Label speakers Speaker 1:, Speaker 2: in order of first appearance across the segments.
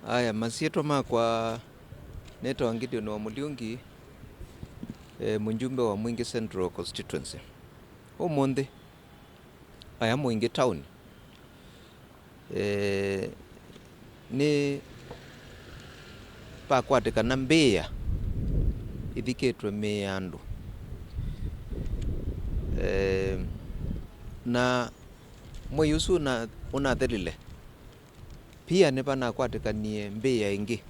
Speaker 1: Aya masieto makwa neto Gideon wa Muliungi munjumbe wa Mwingi Central Constituency umundi aya Mwingi Town ni pakwatikana mbia ithikitwe miandu na mwei usu unathelile pia ni panakwatikanie mbia ingi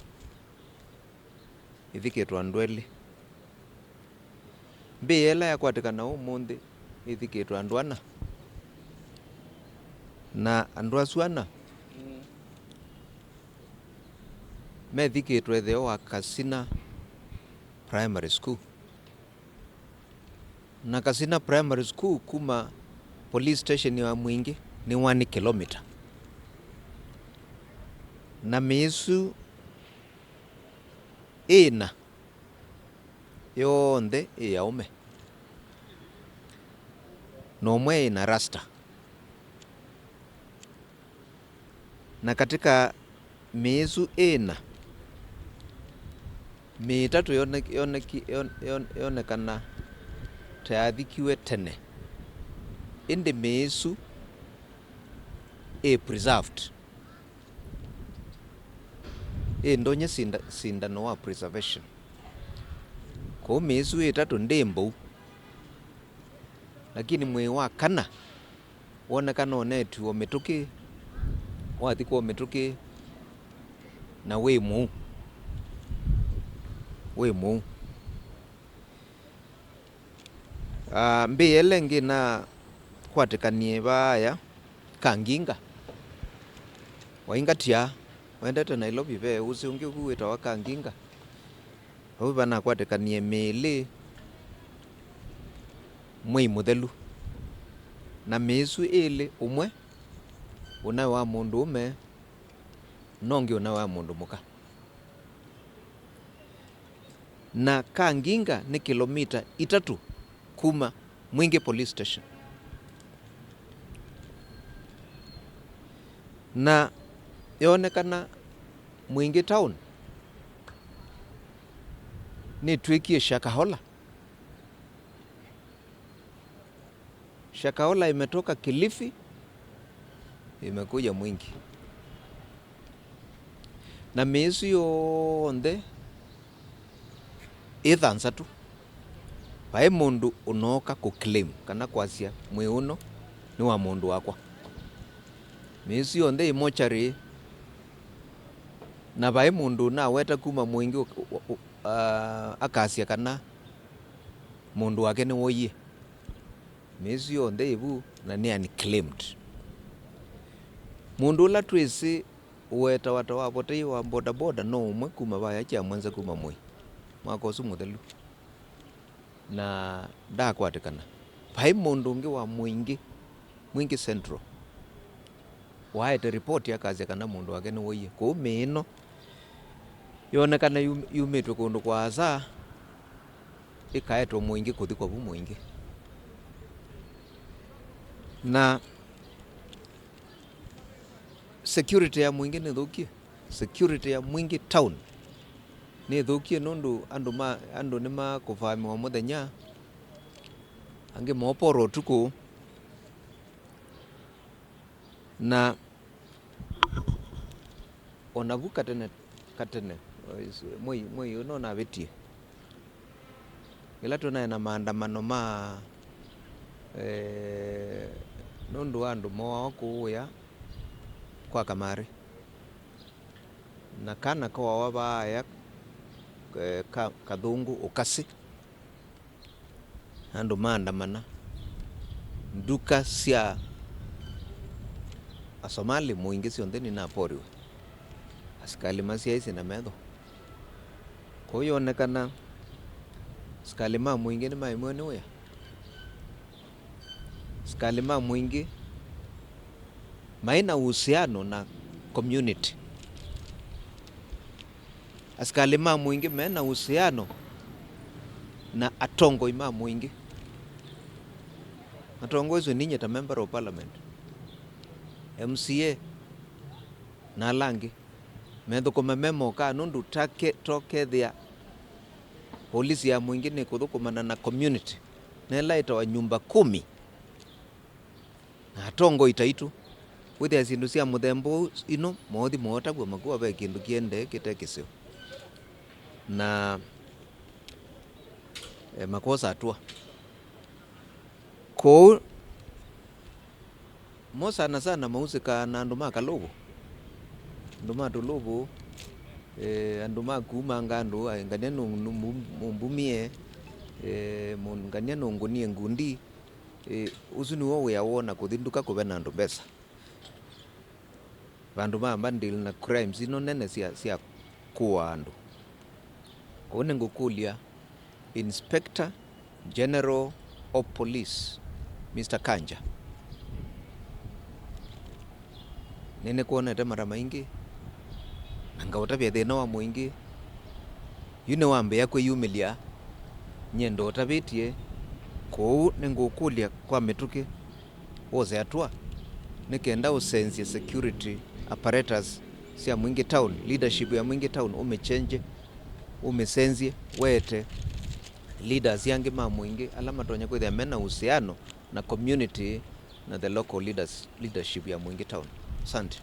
Speaker 1: ithikitwe andu eli. Mbia ila yakwatikana umundi ithikitwe andu ana na andu asu ana methikitwe theo wa Kasina Primary School, na Kasina Primary School kuma police station ya Mwingi ni 1 kilometer, na misu ina yonthe iyaume nomwe ina rasta, na katika misu ina mitatu yonekana tayathikiwe tene, indi misu preserved ndonye sindano wa preservation. Kwa misu itatu ndi mbou, lakini mwei wa kana wonekana onetu mituki wathikwo mituki na wi muu mbia lengi na kwatikanie vaya Kanginga waingatia wendete Nairobi ve usi ungi kuwita wa Kanginga au vana kwatikanie mili mwei muthelu, na misu ili umwe una wa mundu ume nongi una wa mundu muka, na Kanginga ni kilomita 3 kuma Mwingi police station, na yonekana Mwingi town ni twikie Shakahola. Shakahola imetoka Kilifi imekuja Mwingi, na misu yonthe ithanza tu vai mundu unoka kuclaim kana kwasia mwi uno ni wa mundu wakwa. Misu yonthe imochari na vai mundu naweta kuma Mwingi akasia kana mundu wake ni woyie, misu yonthe ivu na ni unclaimed. Mundu ula twisi uweta wata wavotei wa bodaboda no umwe kuma vaya cha mwanza kuma mwei mwaka usu muthelu, na ndakwatikana vai mundu ungi wa Mwingi Central waete report akasia kana mundu wake ni woyie. Kwa miino yonekana yumitwe kundu kwa asa ikaetwo Mwingi kuthi kwa vu Mwingi, na security ya Mwingi ni thukie. Security ya Mwingi town ni thukie nundu andu ni makuvamiwa muthenya, angi moporo utuku, na onavu katene mwei uno navitie ila tunaena maandamano ma nundu andu moao kuuya kwa Kamari, na kana kawawa vaya Kathungu ukasi andu maandamana nduka sia Asomali Mwingi sionthe ninaporiwe askali masia isi na metho. Kwa hiyo onekana askali ma Mwingi ni maimwe ni uya askali ma Mwingi maina uhusiano na community. Askali ma Mwingi mena uhusiano na atongo ima Mwingi. Atongo isu ninye ta member of parliament, MCA na langi methukuma memoka nundu tokethia polisi ya mwingi ni kuthukumana na community nela itawa nyumba 10 na tongo itaitu withia sindu cia muthembo ino mothi mootagwo makuwa be kindu kiende kitekisio na makosa atua ko mo sana mausika na andu makalugu andu matulugu andu makuma ngandu ngania mumbumie ngania nungunie ngundi usu niwo wia wona kuthinduka kuve na andu mbesa vandu mambandil na crimes ino nene cia kuwa andu kone ngukulia Inspector General of Police Mr. Kanja nene kuonete mara maingi nangautavia thina wa mwingi yune wambia kwiyumilia nyendo utavitie kou ningukulia kwa mituki woze atua nikenda usensie security apparatus cia Mwingi Town, leadership ya Mwingi Town umechange umesenzie wete leaders yangi ma mwingi ala matonya kwithia mena uhusiano na community na the local leadership ya Mwingi Town. Asante.